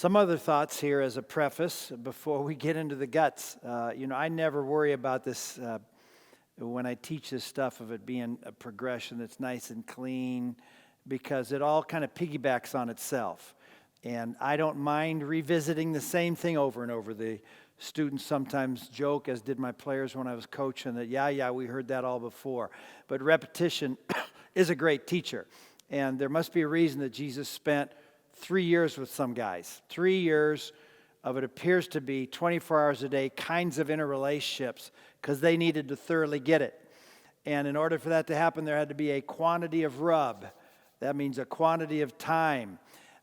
Some other thoughts here as a preface before we get into the guts. I never worry about this when I teach this stuff of it being a progression that's nice and clean, because it all kind of piggybacks on itself. And I don't mind revisiting the same thing over and over. The students sometimes joke, as did my players when I was coaching, that we heard that all before. But repetition is a great teacher. And there must be a reason that Jesus spent 3 years with some guys. 3 years of, it appears to be 24 hours a day, kinds of interrelationships, because they needed to thoroughly get it. And in order for that to happen, there had to be a quantity of rub. That means a quantity of time.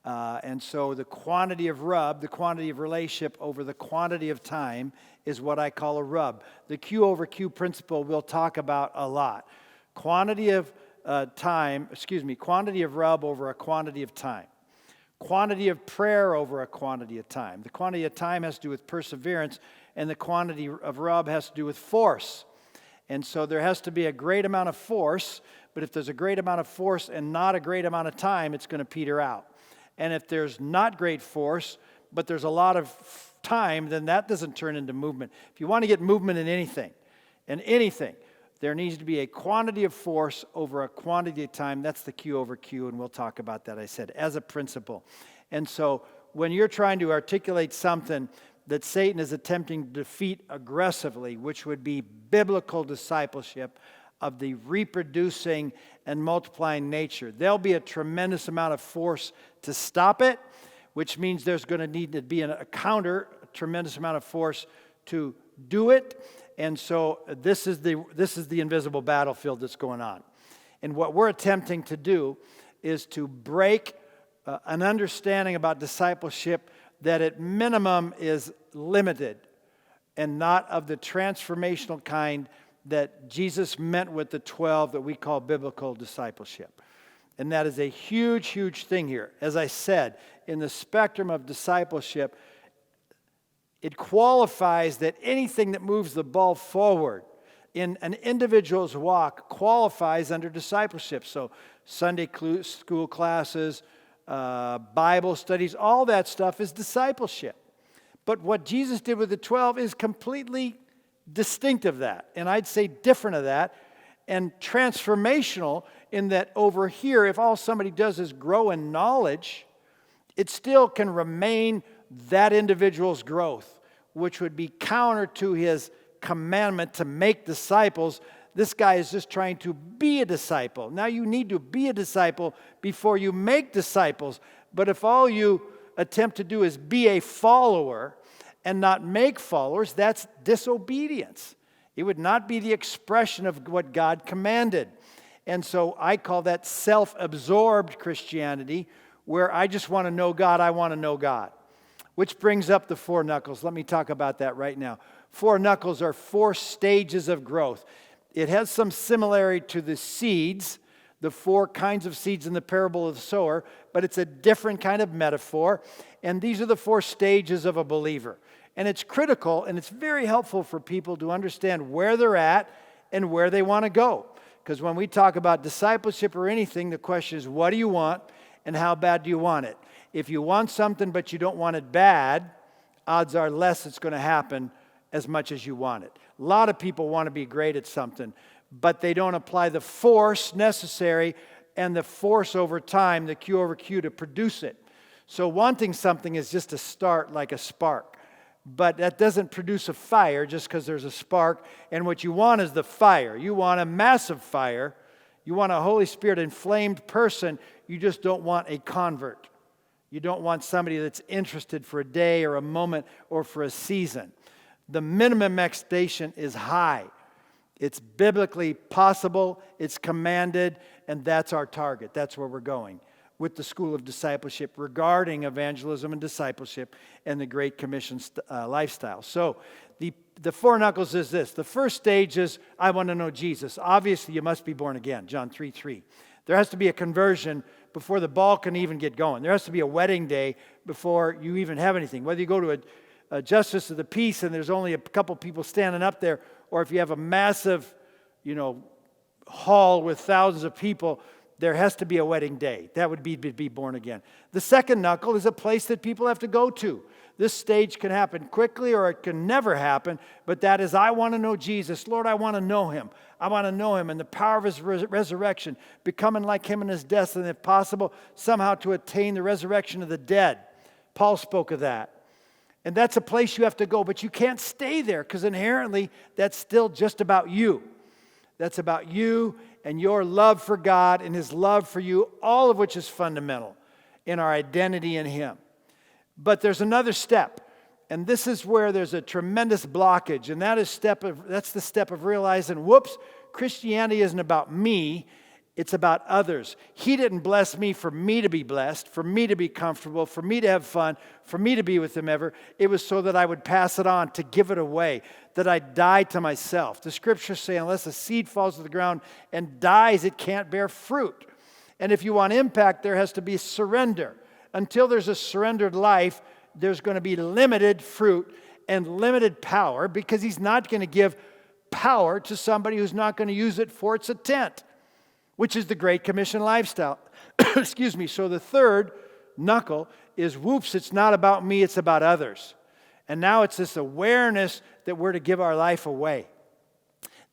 And so the quantity of rub, the quantity of relationship over the quantity of time is what I call a rub. The Q over Q principle we'll talk about a lot. Quantity of quantity of rub over a quantity of time. Quantity of prayer over a quantity of time. The quantity of time has to do with perseverance, and the quantity of rub has to do with force. And so there has to be a great amount of force, but if there's a great amount of force and not a great amount of time, it's going to peter out. And if there's not great force, but there's a lot of time, then that doesn't turn into movement. If you want to get movement in anything, there needs to be a quantity of force over a quantity of time. That's the Q over Q, and we'll talk about that, I said, as a principle. And so when you're trying to articulate something that Satan is attempting to defeat aggressively, which would be biblical discipleship of the reproducing and multiplying nature, there'll be a tremendous amount of force to stop it, which means there's going to need to be a tremendous amount of force to do it. And so this is the invisible battlefield that's going on. And what we're attempting to do is to break an understanding about discipleship that at minimum is limited and not of the transformational kind that Jesus meant with the 12 that we call biblical discipleship. And that is a huge, huge thing here. As I said, in the spectrum of discipleship, it qualifies that anything that moves the ball forward in an individual's walk qualifies under discipleship. So Sunday school classes, Bible studies, all that stuff is discipleship. But what Jesus did with the 12 is completely distinct of that. And I'd say different of that and transformational in that over here, if all somebody does is grow in knowledge, it still can remain that individual's growth, which would be counter to his commandment to make disciples. This guy is just trying to be a disciple. Now you need to be a disciple before you make disciples. But if all you attempt to do is be a follower and not make followers, that's disobedience. It would not be the expression of what God commanded. And so I call that self-absorbed Christianity, where I just want to know God, I want to know God. Which brings up the FourKnuckles. Let me talk about that right now. FourKnuckles are 4 stages of growth. It has some similarity to the seeds, the 4 kinds of seeds in the parable of the sower, but it's a different kind of metaphor. And these are the 4 stages of a believer. And it's critical, and it's very helpful for people to understand where they're at and where they want to go. Because when we talk about discipleship or anything, the question is, what do you want and how bad do you want it? If you want something but you don't want it bad, odds are less it's going to happen as much as you want it. A lot of people want to be great at something, but they don't apply the force necessary and the force over time, the Q over Q, to produce it. So wanting something is just a start, like a spark. But that doesn't produce a fire just because there's a spark. And what you want is the fire. You want a massive fire. You want a Holy Spirit inflamed person. You just don't want a convert. You don't want somebody that's interested for a day or a moment or for a season. The minimum expectation is high. It's biblically possible, it's commanded, and that's our target. That's where we're going with the School of Discipleship regarding evangelism and discipleship and the Great Commission lifestyle. So the FourKnuckles is this. The first stage is, I want to know Jesus. Obviously, you must be born again, John 3:3. There has to be a conversion before the ball can even get going. There has to be a wedding day before you even have anything. Whether you go to a justice of the peace and there's only a couple people standing up there, or if you have a massive, hall with thousands of people, There has to be a wedding day. That would be born again. The second knuckle is a place that people have to go to. This stage can happen quickly or it can never happen, but that is, I want to know Jesus. Lord, I want to know him. I want to know him and the power of his resurrection, becoming like him in his death, and if possible, somehow to attain the resurrection of the dead. Paul spoke of that. And that's a place you have to go, but you can't stay there because inherently that's still just about you. That's about you and your love for God and his love for you, all of which is fundamental in our identity in him. But there's another step, and this is where there's a tremendous blockage, and that's the step of realizing, whoops, Christianity isn't about me, it's about others. He didn't bless me for me to be blessed, for me to be comfortable, for me to have fun, for me to be with him ever. It was so that I would pass it on, to give it away, that I die to myself. The scriptures say unless a seed falls to the ground and dies, it can't bear fruit. And if you want impact, there has to be surrender. Until there's a surrendered life, there's going to be limited fruit and limited power, because he's not going to give power to somebody who's not going to use it for its intent, which is the Great Commission lifestyle. Excuse me. So the third knuckle is, whoops, it's not about me, it's about others. And now it's this awareness that we're to give our life away,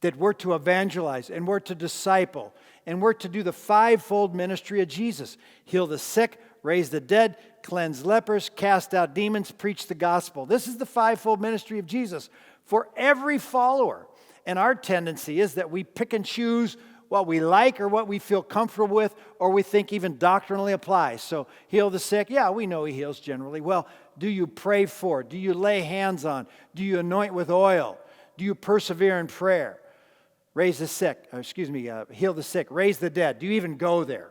that we're to evangelize, and we're to disciple, and we're to do the fivefold ministry of Jesus. Heal the sick, raise the dead, cleanse lepers, cast out demons, preach the gospel. This is the fivefold ministry of Jesus for every follower. And our tendency is that we pick and choose what we like or what we feel comfortable with, or we think even doctrinally applies. So heal the sick, yeah, we know he heals generally. Well, do you pray for? Do you lay hands on? Do you anoint with oil? Do you persevere in prayer? Heal the sick, raise the dead. Do you even go there?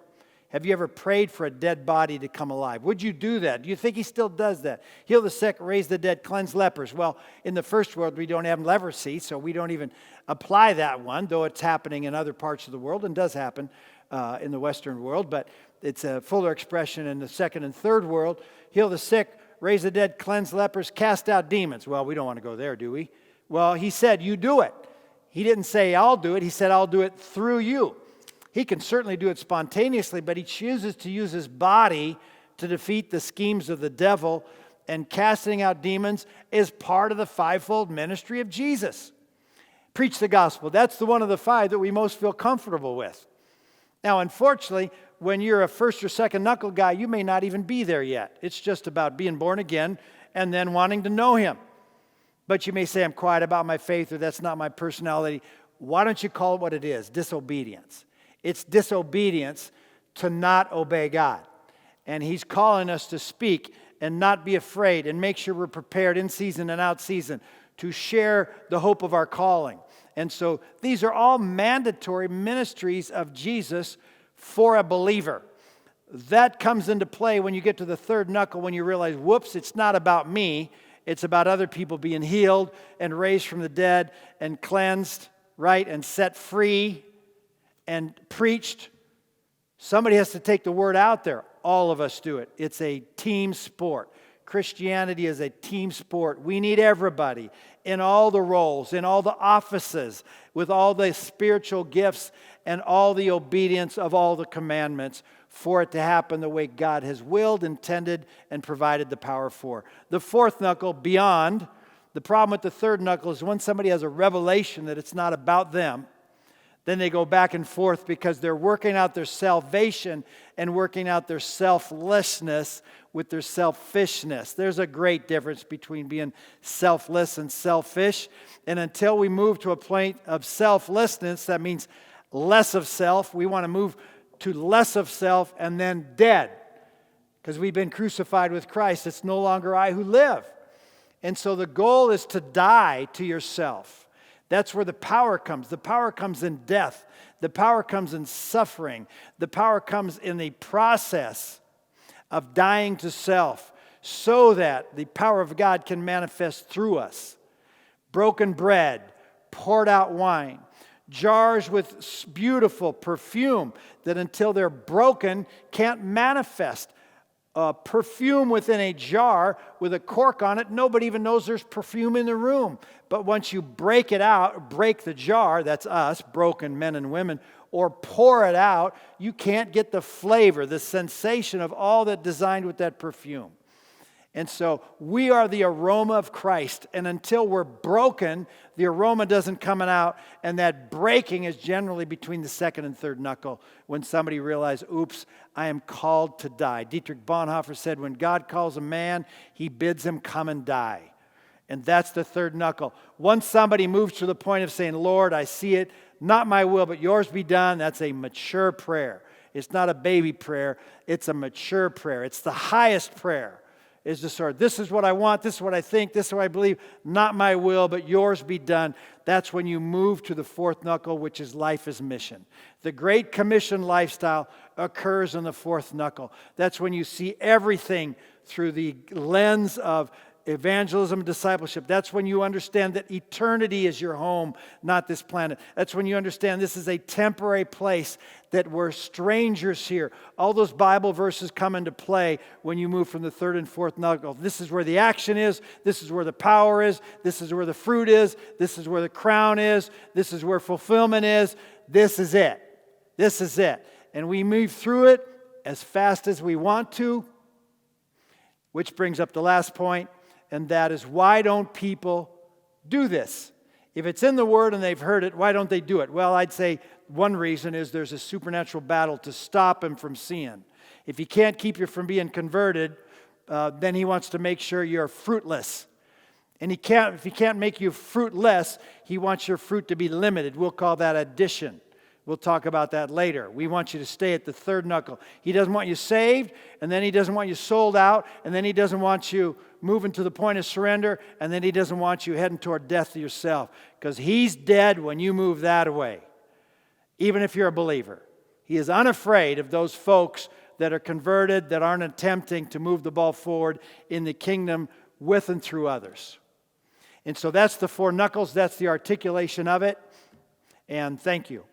Have you ever prayed for a dead body to come alive? Would you do that? Do you think he still does that? Heal the sick, raise the dead, cleanse lepers. Well, in the first world, we don't have leprosy, so we don't even apply that one, though it's happening in other parts of the world and does happen in the Western world, but it's a fuller expression in the second and third world. Heal the sick, raise the dead, cleanse lepers, cast out demons. Well, we don't want to go there, do we? Well, he said, you do it. He didn't say, I'll do it. He said, I'll do it through you. He can certainly do it spontaneously, but he chooses to use his body to defeat the schemes of the devil, and casting out demons is part of the fivefold ministry of Jesus. Preach the gospel. That's the one of the five that we most feel comfortable with. Now, unfortunately, when you're a first or second knuckle guy, you may not even be there yet. It's just about being born again and then wanting to know him. But you may say, I'm quiet about my faith, or that's not my personality. Why don't you call it what it is? Disobedience. It's disobedience to not obey God. And he's calling us to speak and not be afraid, and make sure we're prepared in season and out season to share the hope of our calling. And so these are all mandatory ministries of Jesus for a believer. That comes into play when you get to the third knuckle, when you realize, whoops, it's not about me. It's about other people being healed and raised from the dead and cleansed, right, and set free and preached. Somebody has to take the word out there. All of us do it. It's a team sport. Christianity is a team sport. We need everybody in all the roles, in all the offices, with all the spiritual gifts and all the obedience of all the commandments for it to happen the way God has willed, intended, and provided the power for. The fourth knuckle, beyond. The problem with the third knuckle is when somebody has a revelation that it's not about them, then they go back and forth because they're working out their salvation and working out their selflessness with their selfishness. There's a great difference between being selfless and selfish. And until we move to a point of selflessness, that means less of self. We want to move to less of self and then dead. Because we've been crucified with Christ. It's no longer I who live. And so the goal is to die to yourself. That's where the power comes. The power comes in death. The power comes in suffering. The power comes in the process of dying to self so that the power of God can manifest through us. Broken bread, poured out wine, jars with beautiful perfume that until they're broken can't manifest perfume within a jar with a cork on it. Nobody even knows there's perfume in the room. But once you break it out, break the jar, that's us, broken men and women, or pour it out, you can't get the flavor, the sensation of all that designed with that perfume. And so we are the aroma of Christ. And until we're broken, the aroma doesn't come out. And that breaking is generally between the second and third knuckle when somebody realizes, oops, I am called to die. Dietrich Bonhoeffer said, when God calls a man, he bids him come and die. And that's the third knuckle. Once somebody moves to the point of saying, Lord, I see it, not my will, but yours be done, that's a mature prayer. It's not a baby prayer. It's a mature prayer. It's the highest prayer. Is the sort, this is what I want, this is what I think, this is what I believe, not my will, but yours be done. That's when you move to the fourth knuckle, which is life is mission. The Great Commission lifestyle occurs in the fourth knuckle. That's when you see everything through the lens of evangelism and discipleship. That's when you understand that eternity is your home, not this planet. That's when you understand this is a temporary place, that we're strangers here. All those Bible verses come into play when you move from the third and fourth knuckle. This is where the action is. This is where the power is. This is where the fruit is. This is where the crown is. This is where fulfillment is. This is it. This is it. And we move through it as fast as we want to, which brings up the last point. And that is, why don't people do this? If it's in the Word and they've heard it, why don't they do it? Well, I'd say one reason is there's a supernatural battle to stop them from seeing. If he can't keep you from being converted, then he wants to make sure you're fruitless. And if he can't make you fruitless, he wants your fruit to be limited. We'll call that addition. We'll talk about that later. We want you to stay at the third knuckle. He doesn't want you saved, and then he doesn't want you sold out, and then he doesn't want you moving to the point of surrender, and then he doesn't want you heading toward death to yourself, because he's dead when you move that away, even if you're a believer. He is unafraid of those folks that are converted, that aren't attempting to move the ball forward in the kingdom with and through others. And so that's the four knuckles. That's the articulation of it. And thank you.